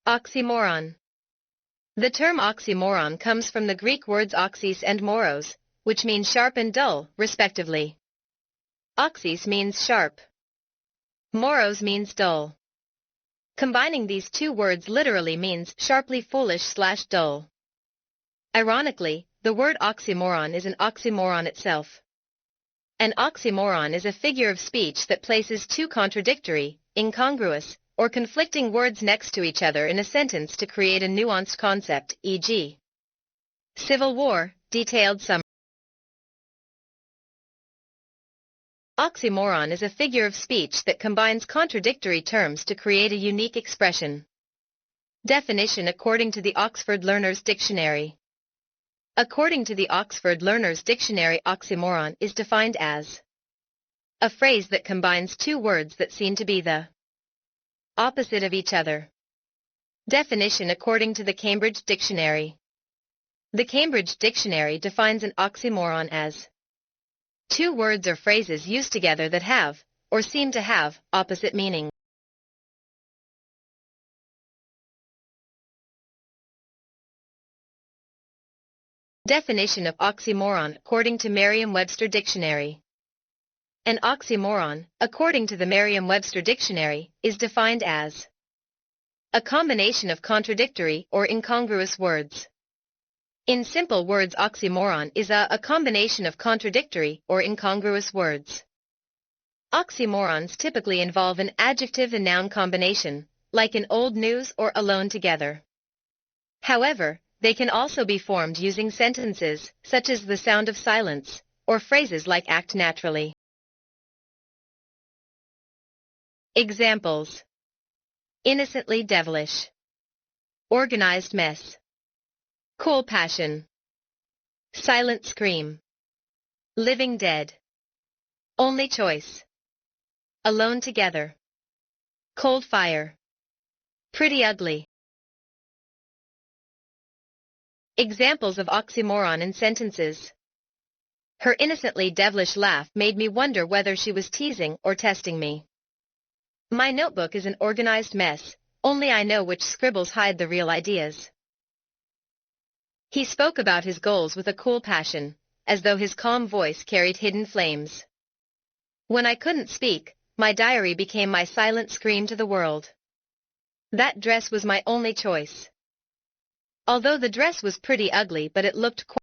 Oxymoron. The term oxymoron comes from the Greek words oxys and moros, which mean sharp and dull, respectively. Oxys means sharp. Moros means dull. Combining these two words literally means sharply foolish/dull. Ironically, the word oxymoron is an oxymoron itself. An oxymoron is a figure of speech that places two contradictory, incongruous, or conflicting words next to each other in a sentence to create a nuanced concept, e.g. Civil War, detailed summary. Oxymoron is a figure of speech that combines contradictory terms to create a unique expression. Definition according to the Oxford Learner's Dictionary. According to the Oxford Learner's Dictionary, oxymoron is defined as a phrase that combines two words that seem to be the opposite of each other. Definition according to the Cambridge Dictionary. The Cambridge Dictionary defines an oxymoron as two words or phrases used together that have, or seem to have, opposite meaning. Definition of oxymoron according to Merriam-Webster Dictionary. An oxymoron, according to the Merriam-Webster Dictionary, is defined as a combination of contradictory or incongruous words. In simple words, oxymoron is a combination of contradictory or incongruous words. Oxymorons typically involve an adjective and noun combination, like in old news or alone together. However, they can also be formed using sentences, such as the sound of silence, or phrases like act naturally. Examples: innocently devilish, organized mess, cool passion, silent scream, living dead, only choice, alone together, cold fire, pretty ugly. Examples of oxymoron in sentences. Her innocently devilish laugh made me wonder whether she was teasing or testing me. My notebook is an organized mess, only I know which scribbles hide the real ideas. He spoke about his goals with a cool passion, as though his calm voice carried hidden flames. When I couldn't speak, my diary became my silent scream to the world. That dress was my only choice. Although the dress was pretty ugly, but it looked quite.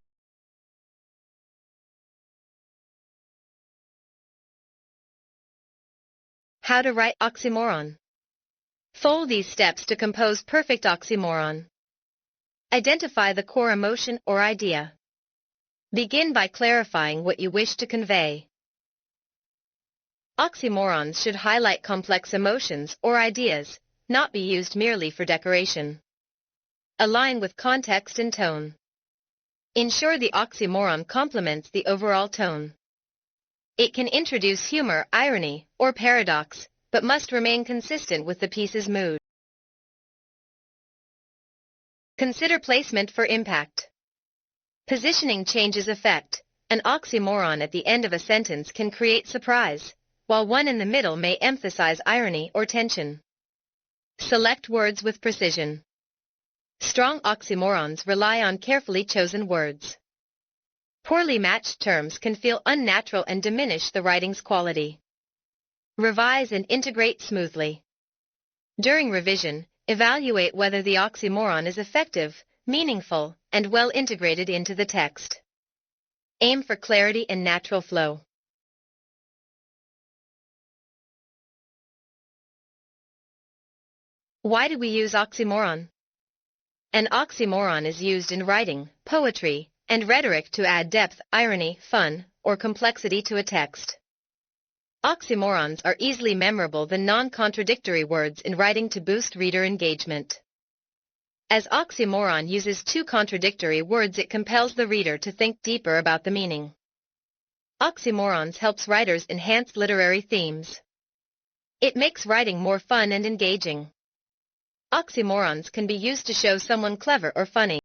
How to write oxymoron. Follow these steps to compose perfect oxymoron. Identify the core emotion or idea. Begin by clarifying what you wish to convey. Oxymorons should highlight complex emotions or ideas, not be used merely for decoration. Align with context and tone. Ensure the oxymoron complements the overall tone. It can introduce humor, irony, or paradox, but must remain consistent with the piece's mood. Consider placement for impact. Positioning changes effect. An oxymoron at the end of a sentence can create surprise, while one in the middle may emphasize irony or tension. Select words with precision. Strong oxymorons rely on carefully chosen words. Poorly matched terms can feel unnatural and diminish the writing's quality. Revise and integrate smoothly. During revision, evaluate whether the oxymoron is effective, meaningful, and well integrated into the text. Aim for clarity and natural flow. Why do we use oxymoron? An oxymoron is used in writing, poetry, and rhetoric to add depth, irony, fun, or complexity to a text. Oxymorons are easily memorable than non-contradictory words in writing to boost reader engagement. As oxymoron uses two contradictory words, it compels the reader to think deeper about the meaning. Oxymorons helps writers enhance literary themes. It makes writing more fun and engaging. Oxymorons can be used to show someone clever or funny.